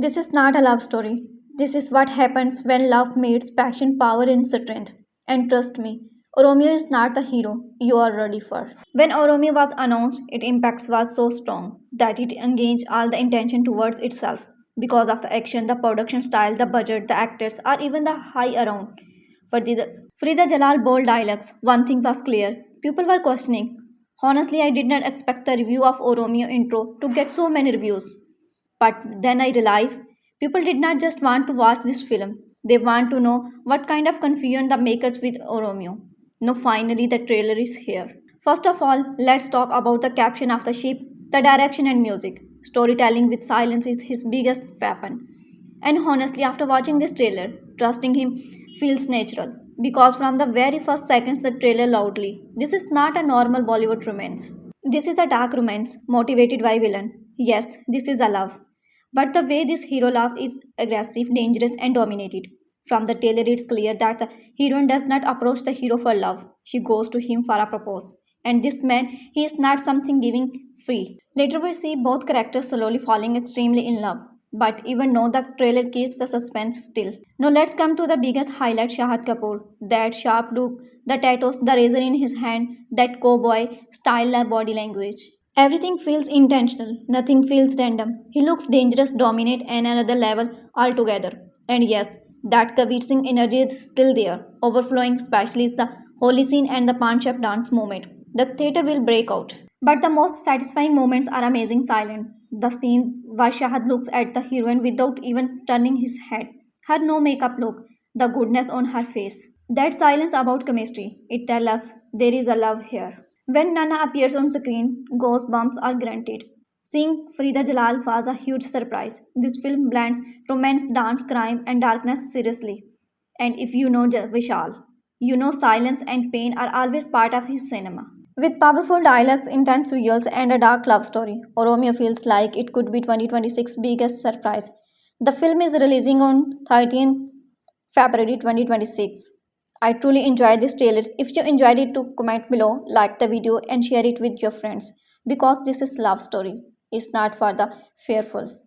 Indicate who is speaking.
Speaker 1: This is not a love story. This is what happens when love meets passion, power, and strength. And trust me, Oromio is not the hero you are ready for. When Oromio was announced, its impact was so strong that it engaged all the intention towards itself because of the action, the production style, the budget, the actors, or even the high around. For the Frida Jalal bold dialogues, one thing was clear. People were questioning. Honestly, I did not expect the review of Oromio intro to get so many reviews. But then I realized people did not just want to watch this film, they want to know what kind of confusion the makers with Oromio. No, finally, the trailer is here. First of all, let's talk about the caption of the ship, the direction and music. Storytelling with silence is his biggest weapon. And honestly, after watching this trailer, trusting him feels natural. Because from the very first seconds the trailer loudly, this is not a normal Bollywood romance. This is a dark romance motivated by villain. Yes, this is a love. But the way this hero love is aggressive, dangerous, and dominated. From the trailer, it's clear that the heroine does not approach the hero for love. She goes to him for a propose. And this man, he is not something giving free. Later, we see both characters slowly falling extremely in love. But even though the trailer keeps the suspense still. Now let's come to the biggest highlight, Shahid Kapoor. That sharp look, the tattoos, the razor in his hand, that cowboy style body language. Everything feels intentional, nothing feels random. He looks dangerous, dominant, and another level altogether. And yes, that Kabir Singh energy is still there, overflowing, especially is the holy scene and the Panchap dance moment. The theater will break out. But the most satisfying moments are amazing silent. The scene where Shahad looks at the heroine without even turning his head. Her no makeup look, the goodness on her face. That silence about chemistry, it tells us there is a love here. When Nana appears on screen, goosebumps are granted. Seeing Frida Jalal was a huge surprise. This film blends romance, dance, crime, and darkness seriously. And if you know Vishal, you know silence and pain are always part of his cinema. With powerful dialogues, intense visuals, and a dark love story, Oromio feels like it could be 2026's biggest surprise. The film is releasing on 13th February 2026. I truly enjoyed this trailer. If you enjoyed it, to comment below, like the video, and share it with your friends because this is love story. It's not for the fearful.